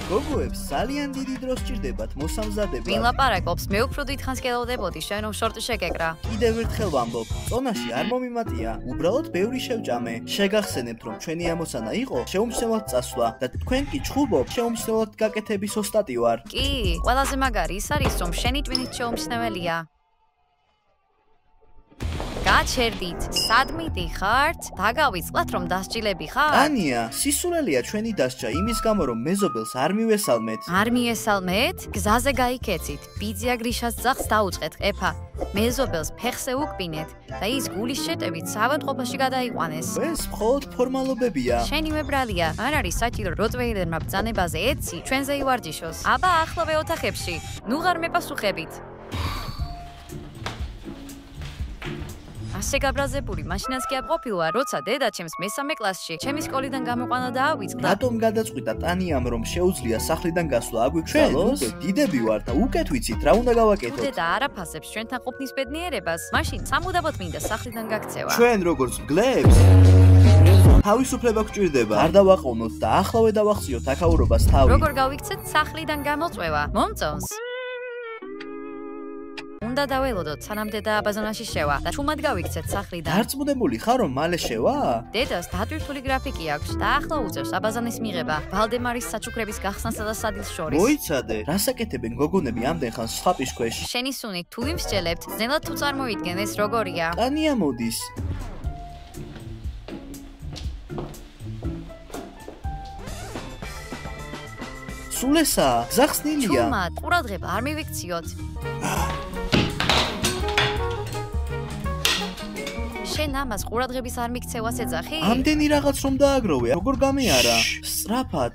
გოგოებს ძალიან დიდი დრო სჭირდებათ მოსამზადებლად. ვინ ლაპარაკობს? მე უფრო დიდხანს გელოდებოდი, შენ რომ შორტი შეგეკრა. კიდევ ერთხელ ვამბობ, წონაში არ მომიმატია. უბრალოდ ბევრი შევჭამე. შეგახსენებთ, რომ ჩვენი ამოცანა იყო შეუმჩნევლად წასვლა და თქვენ კი ჩხუბობთ შეუმჩნევლად გაკეთების ოსტატი ვარ. კი, ყველაზე მაგარი ის არის, რომ შენი ტვინით შეუმჩნეველია. გაჩერდით, სადმი დიხართ? დაგავიწყლათ, რომ დასჯილები ხარ? ტანია, სისულელია ჩვენი დასჯა იმის გამო, რომ მეზობელს არ მივესალმეთ. არ მიესალმეთ? გზაზე გაიქეცით, ბიძია გრიშას ძაღლს დაუწყეთ, ყეფა. მეზობელს ფეხზე უკბინეთ და ის გულის შეტევით საავადმყოფოში გადაიყვანეს. ეს მხოლოდ ფორმალობებია. შენი მებრალია, არ არის საჭირო როტვეილერმა ბრძანებაზე ეცი, ჩვენზე ივარჯიშოს. აბა ახლავე ოთახებში, ნუ ღარ მეპასუხებით. ასე გაბრაზებული მაშინაც კი აპყოფილვარ, როცა დედა ჩემს მესამე კლასში ჩემი სკოლიდან გამოყვანა და ავიწყდა. რატომ გადაწყვიტა ტანიამ, რომ შეუძლია სახლიდან გასვლა აგვიქვსალოს? ჩვენ დიდები ვართ და უკეთ ვიცით რა უნდა გავაკეთოთ. დედა არ აფასებს ჩვენთან ყოფნის ბედნიერებას, მაშინ სამუდამოდ მინდა სახლიდან გაქცევა. ჩვენ როგორც მგლებს თავისუფლება გვჭირდება. არ დავაყოვნოთ და ახლავე დავახციოთ აქაურობას თავი. როგორ გავიქცეთ სახლიდან გამოწვევა? მომწონს. უნდა დაველოდოთ, სანამ დედა აბაზონაში შევა და ჩუმად გავიქცეთ სახლიდან. დარწმუნებული ხარ, რომ მალე შევა? დედას დატვირთული გრაფიკი აქვს და ახლა უწევს აბაზანის მიღება, ვალდემარის საჩუქრების გახსნასა და სადილს შორის. მოიცადე, რას აკეთებენ გოგონები ამდენ ხანს სხვაპის ქვეშ? შენი სუნით თუ იმსჯელებთ, ძნელად თუ წარმოიდგენ ეს როგორია. ტანია მოდის. სულ ესაა, გზახსნილია. ჩუმად, ყურადღება არ მივიქციოთ. შენ ამას ყურადღების არ მიქცევას ეძახი? ამდენი რაღაც რომ დააგროვე, როგორ გამეარა? სწრაფად.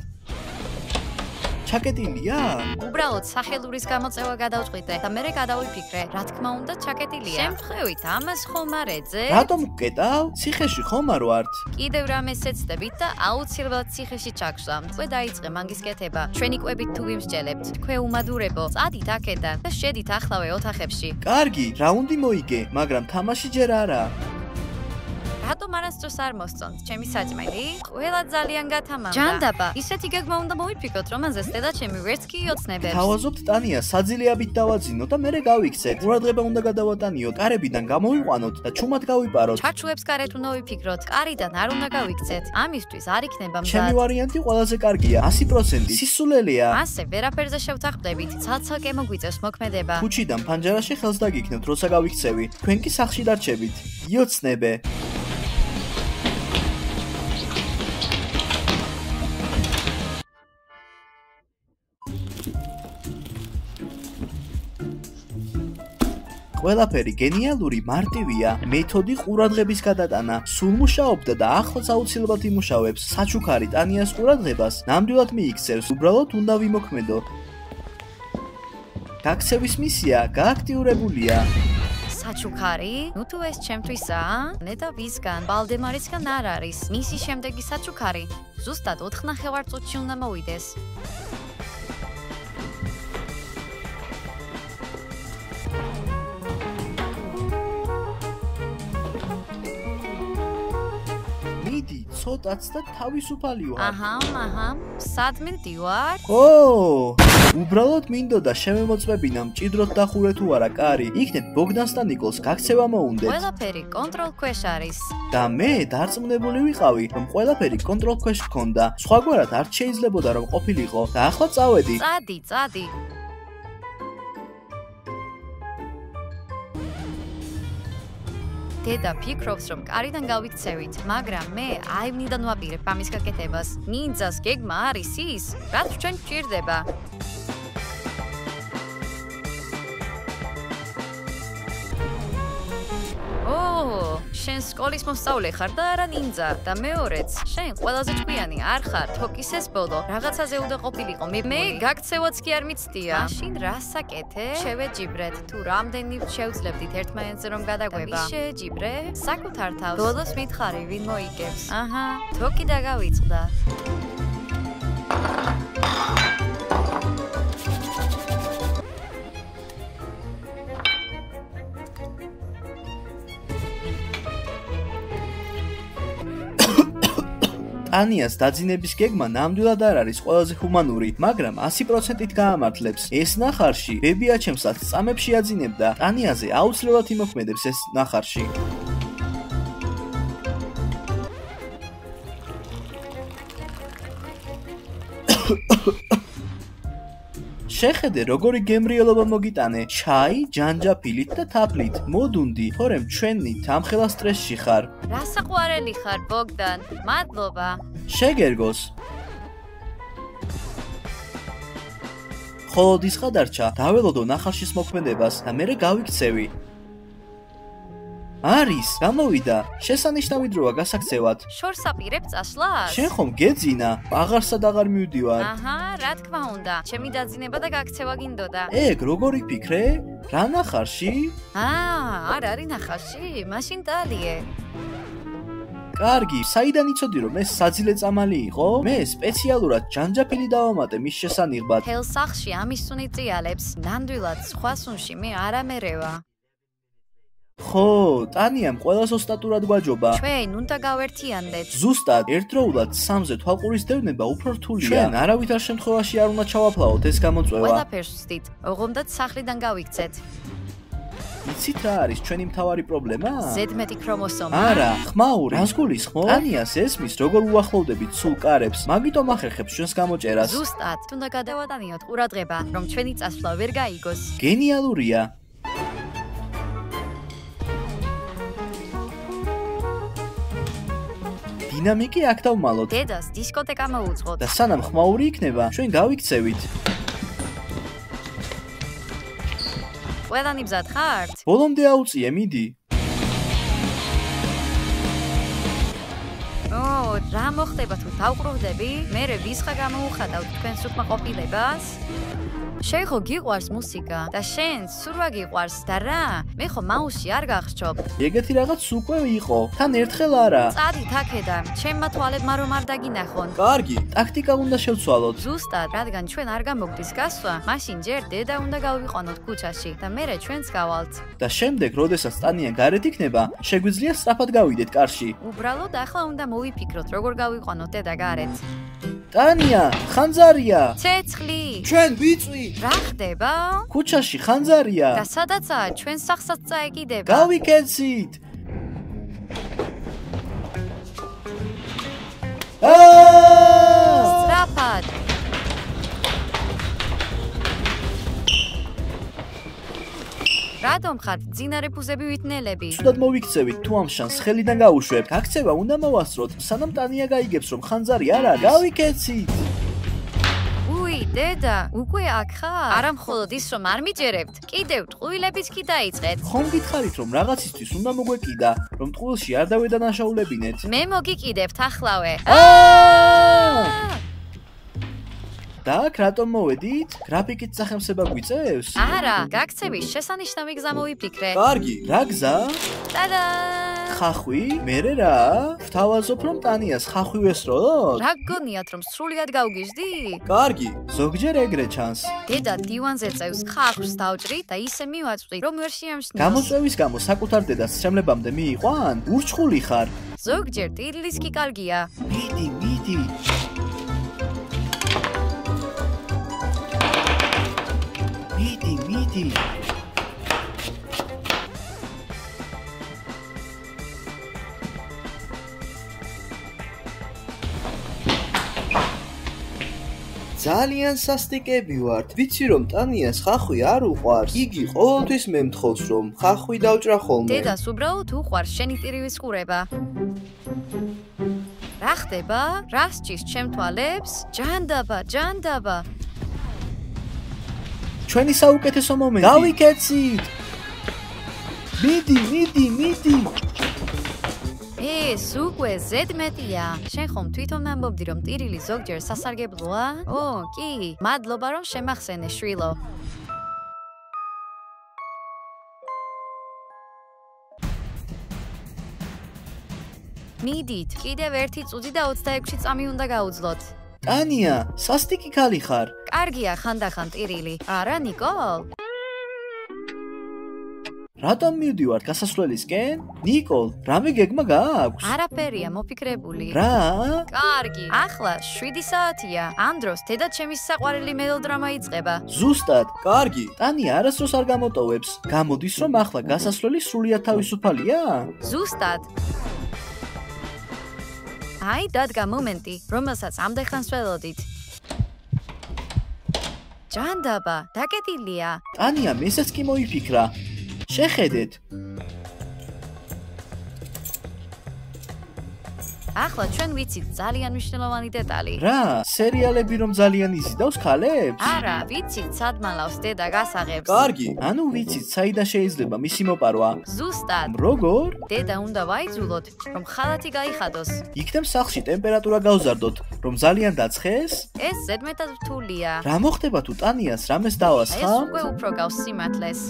ჩაკეტილია? უბრალოდ სახელურის გამოწევა გადავწყვიტე და მერე გადავიფიქრე, რა თქმა უნდა ჩაკეტილია. შემთხვევით ამას ხომ არ ეძებ? რატომ გკეტავ? ციხეში ხომ არ ვართ? კიდევ რამეს ეცდებით და აუცილებლად ციხეში ჩაგსვამ. უკვე დაიწყე მანგის კეთება. ჩვენი კვებით თუ ვიმსჯელებთ, თქვენ უმადურებო, წადით აქედან და შედით ახლავე ოთახებში. კარგი, რაუნდი მოიგე, მაგრამ თამაში ჯერ არა. რატომ არასდროს არ მოსწონთ, ჩემი საჭმელი? ყველა ძალიან გათამამდა. ჯანდაბა, ისეთი გეგმა უნდა მოვიფიქროთ, რომანზეც დედა ჩემი ვერც კი იოცნებებს. თავაზობთ ტანია, საძილიაბით დავაძინოთ და მერე გავიქცეთ. ყურადღება უნდა გადავატანიოთ, კარებიდან გამოვიყვანოთ და ჩუმად გავიპაროთ. ჩარჩუებს კარეთ უნდა ვიფიქროთ, კარიდან არ უნდა გავიქცეთ. ამისთვის არ იქნება მზად. ჩემი ვარიანტი ყველაზე კარგია, 100%. სისულელია. ასე ვერაფერზე შევთანხმდებით, ცალ-ცალკე მოგვიწევს მოქმედება. ქუჩიდან ფანჯარაში ხელს დაგიქნევთ, როცა გავიქცევი. თქვენ კი სახლში დარჩებით. იოცნებე. ყველაფერი გენიალური მარტივია, მეთოდი ყურადღების გადატანა. სულ მუშაობდა და ახლაც აუცილებლად იმუშავებს. საჩუქარი ტანიას ყურადღებას ნამდვილად მიიქცევს, უბრალოდ უნდა ვიმოქმედო. გაქცევის მისია გააქტიურებულია. საჩუქარი? ნუ თუ ეს ჩემთვისაა? ნედა ვისგან? ვალდემარისგან არ არის. მისი შემდეგი საჩუქარი ზუსტად 4 ნახევარწუთში უნდა მოვიდეს. ცოტაც და თავისუფალი ვარ. აჰა, სადმე მდივარ? ო, უბრალოდ მინდოდა შემემოწმებინა მჭიდროდ დახურე თუ არა კარი. იქნებ ბოგდანს და ნიკოლს გაქცევა მოუნდეთ. ყველაფერი კონტროლ ქვეშ არის. და მე დარწმუნებული ვიყავი, რომ ყველაფერი კონტროლ ქვეშ გქონდა. სხვაგვარად არ შეიძლებოდა რომ ყოფილიყო და ახლა წავედი. წადი. დედა ფიქრობს, რომ კარიდან გავიქცევით, მაგრამ მე აივნიდან ვაპირებ ამის გაკეთებას. ნინძას გეგმა არის ის, რაც ჩვენ გვჭირდება. შენ სკოლის მოსწავლე ხარ და არა ნინძა და მეორეც, შენ ყველაზე ჭკვიანი არ ხარ. თოკის ეს ბოლო რაღაცაზე უნდა ყოფილიყო. მე გაქცევაც კი არ მიცდია. მაშინ რას აკეთე? შევეჯიბრეთ. თუ რამდენი შევძლებდით ერთმანეთზე რომ გადაგვება. შეეჯიბრე? საკუთარ თავს. ბოლოს მითხარი ვინ მოიგებს. აჰა, თოკი დაგავიწყდა. ტანიას დაძინების გეგმა ნამდვილად არ არის ყველაზე ჰუმანური, მაგრამ 100%-ით გაამართლებს. ეს ნახარში ბებიაჩემსაც წამებში აძინებდა, ტანიაზე აუცილებლად იმოქმედებს ეს ნახარში. შეხედე როგორი გემრიელობა მოგიტანე ჩაი, ჯანჯაფილით და თაფლით. მოდუნდი, თორემ ჩვენი ამხელა სტრესში ხარ. რა საყვარელი ხარ, ბოგდან. მადლობა. შეგერგოს. ხოლო დისხა დარჩა, დაველოდო ნახარშის მოქმედებას და მერე გავიქცევი. არის, გამოვიდა. შესანიშნავი დროა გასაქცევად. შორს აპირებ წასვლას? შენ ხომ გეძინა? აღარსად აღარ მივდივარ. აჰა, რა თქმა უნდა. ჩემი დაძინება და გაქცევა გინდოდა. ეგ, როგორ იფიქრე? რა ნახარში? არ არის ნახარში? მაშინ დალიე. კარგი, საიდან იცოდი რომ ეს საძილე წამალი იყო? მე სპეციალურად ჯანჯაფილი დავამატე მის შესანიღბად. თელ სახლში ამის სუნი წიალებს. ნამდვილად სხვა სუნში მე არ ამერევა. ხო, ტანიამ ყველას ოსტატურად გვაჯობა. ჩვენ უნდა გავერთიანდეთ. ზუსტად, ერთდროულად სამზე თვალყურის დევნება უფრო რთულია. ჩვენ არავითარ შემთხვევაში არ უნდა ჩავაფლავოთ ეს გამოწვევა. ყველაფერს ვსდით. ოღონდ სახლიდან გავიქცეთ. იცით რა არის ჩვენი მთავარი პრობლემა? ზედმეტი ქრომოსომა. არა, ხმაური. რას გულისხმობ? ტანიას ესმის როგორ უახლოვდებით სულ კარებს, მაგიტომ ახერხებს ჩვენს გამოჭერას. ზუსტად, უნდა გადავატანიოთ ყურადღება, რომ ჩვენი წასვლა ვერ გაიგოს. გენიალურია. დინამიკი აქ დავმალოთ. დედას დისკოტეკა მოუძღოთ. და სანამ ხმაური იქნება, ჩვენ გავიქცევით. ყველანი მზად ხართ? ბოლომდე აუწიე, მიდი. რა მოხდება თუ დავყრუვდები? მერე ვისხა გამოუხატავთ თქვენს უკმაყოფილებას? შენ ხო გიყვარს მუსიკა და შენ სურვა გიყვარს და რა? მე ხო მაუსი არ გახსოვ. ეგეთი რაღაც უკვე იყო. თან ერთხელ არა. წადით აქედან. ჩემმა თვალებმა რომ არ დაგინახონ. კარგი, ტაქტიკა უნდა შევცვალოთ. ზუსტად, რადგან ჩვენ არ გამოგდის გასვლა, მაშინ ჯერ დედა უნდა გავიყვანოთ ქუჩაში და მერე ჩვენც გავალთ. და შემდეგ, როდესაც ტანია გარეთ იქნება, შეგვიძლია სწრაფად გავიდეთ კარში. უბრალოდ ახლა უნდა მოვიფიქროთ, როგორ გავიყვანოთ დედა გარეთ. ტანია, ხანძარია. ცეცხლი. ჩვენ ვიწვი. რა ხდება? ქუჩაში ხანძარია. და სადაცაა ჩვენ სახსაც წაეკიდება? გავიქეცით. სწრაფად. რატომ ხართ ძინარე ფუზები ვითნელები? ცუდად მოვიქცევით, თუ ამ შანს ხელიდან გავუშვებთ. აქცევა უნდა მოვასწროთ, სანამ ტანია გაიგებს, რომ ხანძარი არ არის. გავიქეცით. დედა, უკვე აქ ხარ? არა მხოლოდ ის რომ არ მიჯერებთ, კიდევ ტყუილებიც კი დაიწყეთ. ხომ გითხარით რომ რაღაცისთვის უნდა მოგვეკიდა, რომ ტყუილში არ დავედანაშაულებინეთ? მე მოგიკიდებთ ახლავე. და აქ რატომ მოვედით? გრაფიკით სახელმწიფო გვიწევს? არა, გაქცევის შესანიშნავი გზა მოვიფიქრე. კარგი, რა გზა? ტადა! ხახვი? მერე რა? ვთავაზობ რომ ტანიას ხახვი ვესროლოთ? რა გგონიათ რომ სრულიად გავგიჟდი? კარგი, ზოგჯერ ეგრე ჩანს. დედა დივანზე წევს ხახვს დავჭრი და ისე მივაწვდი, რომ ვერ შეამჩნიოს. გამოწვევის გამო საკუთარ დედას სრემლებამდე მიიყვან? ურჩხული ხარ. ზოგჯერ ტირილის კი კარგია. მიდი. მიდი. ძალიან სასტიკები ვართ. ვიცი რომ ტანიას ხახვი არ უყვარს. იგი ყოველთვის მე მთხოვს რომ ხახვი დავჭრა ხოლმე. დედას უბრალოდ უყვარს შენი ტირივის ყურება. რა ხდება? რა სჭირს ჩემ თვალებს? ჯანდაბა. ჩვენი საუკეთესო მომენტი. გავიქეცით. მიდი. ეს უკვე ზედმეტია. შენ ხომ თვითონ ამბობდი რომ ტირილი ზოგჯერ სასარგებლოა? კი, მადლობა რომ შემახსენე შვილო. მიდით, კიდევ 1 წუთი და 26 წამი უნდა გაუძლოთ. ტანია, სასტიკი ქალი ხარ. კარგია ხანდახან ტირილი. არა, ნიკოლ? რატომ მივდივართ გასასვლელისკენ? ნიკოლ, რამე გეგმა გააქვს? არაფერია მოფიქრებული. რა? კარგი, ახლა 7 საათია. ამ დროს დედაჩემის საყვარელი მელოდრამა იწყება. ზუსტად, კარგი. ტანია არასდროს არ გამოტოვებს. გამოდის რომ ახლა გასასვლელი სრულიად თავისუფალია? ზუსტად. აი, დადგა მომენტი, რომელსაც ამდენ ხანს ველოდით. ჯანდაბა, დაკეტილია. ტანია, მესაც კი მოიფიქრა. შეხედეთ. ახლა ჩვენ ვიცით ძალიან მნიშვნელოვანი დეტალი. რა, სერიალები რომ ძალიან იზიდავს ქალებს? არა, ვიცით სად მალავს დედა გასაღებს. კარგი, ანუ ვიცით საიდან შეიძლება მისი მოპარვა. ზუსტად. როგორ? დედა უნდა ვაიძულოთ, რომ ხალათი გაიხადოს. იქნებ სახლში ტემპერატურა გავზარდოთ, რომ ძალიან დაცხეს? ეს ზედმეტად რთულია. რა მოხდება თუ ტანიას რამეს დავასხა? ეს უკვე უფრო გავს სიმართლეს.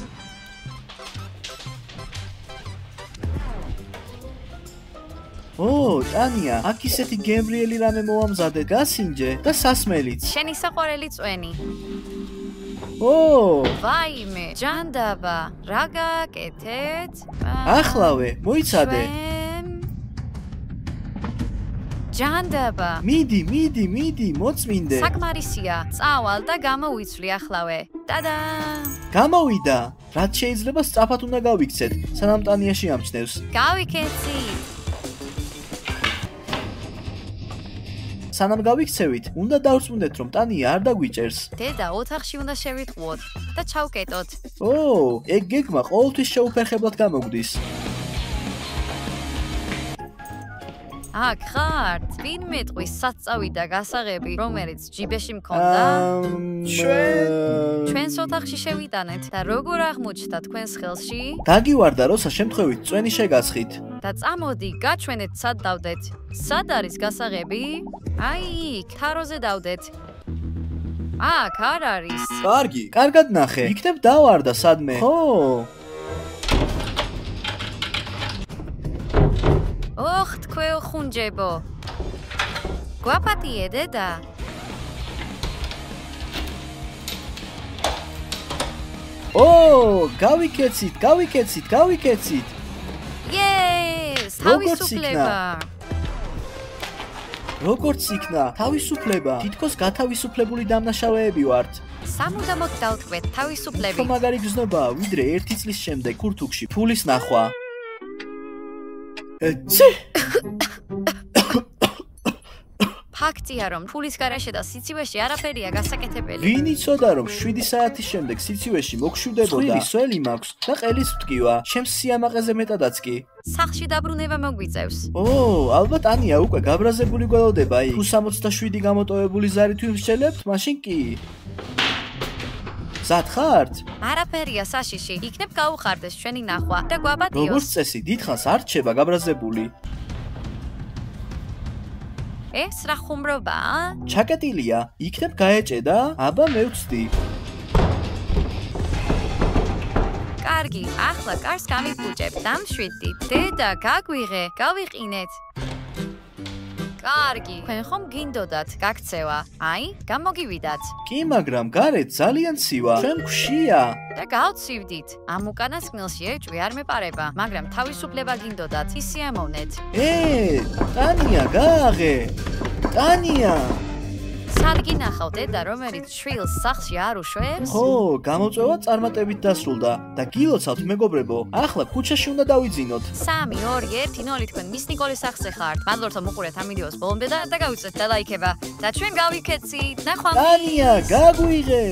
ტანია, აქ ისეთი გემრიელი რამე მოამზადე, გასინჯე და სასმელიც. შენი საყვარელი წვენი. ვაიმე, ჯანდაბა, რა გაკეთეთ? ახლავე, მოიცადე. ჯანდაბა. მიდი, მოწმინდე. საკმარისია, წავალ და გამოვიცვლი ახლავე. ტადა! გამოვიდა. რაც შეიძლება სწრაფად უნდა გავიქცეთ, სანამ ტანიაში ამჩნევს. გავიქეცით. სანამ გავიქცევით, უნდა დავწმუნდეთ, რომ ტანია არ დაგვიჭერს. დედა ოთახში უნდა შევიტყუოთ და ჩავკეტოთ. ეგ გეგმა ყოველთვის შეუფერხებლად გამოგვდის. აქ ხართ? ვინ მეტყვის საწავიდა გასაღები, რომელიც ჯიბეში მქონდა? ჩვენს ოთახში შევიტანეთ და როგორ აღმოჩნდა თქვენს ხელში? დაგივარდა, როცა შემთხვევით წვენი შეგასხით. და წამოდი, გაჩვენეთ სად დავდეთ. სად არის გასაღები? აი, იქ, თაროზე დავდეთ. აქ არ არის. კარგი, კარგად ნახე. იქნებ დავარდა სადმე. თქვენ ხუნჯებო. გვაპატიე დედა. გავიქეცით. Yes, თავისუფლება. როგორც იქნა, თავისუფლება. თითქოს გათავისუფლებული დამნაშავეები ვართ. სამუდამოდ დავთქვეთ თავისუფლები. ხო მაგარი გზნობაა, ვიდრე 1 წლის შემდეგ ქურთუკში ფულის ნახვა. ფაქტია, რომ ფულის garaშე და სიცივეში არაფერია გასაკეთებელი. ვინ იცოდა, რომ 7 საათის შემდეგ სიცივეში მოგშვიდებოდა? სველი მაქვს და ყელის ვტკივა. ჩემს სიამაყეზე მეტადაც კი. სახლში დაბრუნება მოგვიწევს. ალბათ ანია უკვე გაბრაზებული გველოდება იქ. თუ 67 გამოტოვებული ზარით ვიმსჯელებთ, მაშინ კი. მზად ხართ? არაფერია საშიში. იქნებ გაუხარდეს ჩვენი ნახვა და გვაპატიოს. როგორც წესი, დიდხანს არ რჩება გაბრაზებული. ეს რა ხუმრობაა? ჩაკეტილია. იქნებ გაეჭედა? აბა მე ვწდი. კარგი, ახლა კარს გამიფუჭებ, დამშვიდდი. დედა, გაგვიღე, გავიყინეთ. კარგი, თქვენ ხომ გინდოდათ გაქცევა? აი, გამოგივიდათ. კი, მაგრამ გარეთ ძალიან ცივა. ჩვენ გვშია. და გავცივდით. ამ უკანასკნელში ეჭვი არ მეპარება, მაგრამ თავისუფლება გინდოდათ, ისი ამოვნეთ. ტანია, გააღე. ტანია. სარგი ნახავ დედა, რომელიც შვილს სახლში არ უშვებს? გამოწვევა წარმატებით დასრულდა და გილოცავთ მეგობრებო, ახლა ქუჩაში უნდა დავიძინოთ. 3, 2, 1, 0 თქვენ მის ნიკოლის სახლზე ხართ. მადლობთ რომ უყურეთ ამ ვიდეოს ბოლომდე და გავიწევთ და ლაიქება. და ჩვენ გავიქეცით. ნახვამდის. ტანია, გაგვიღე.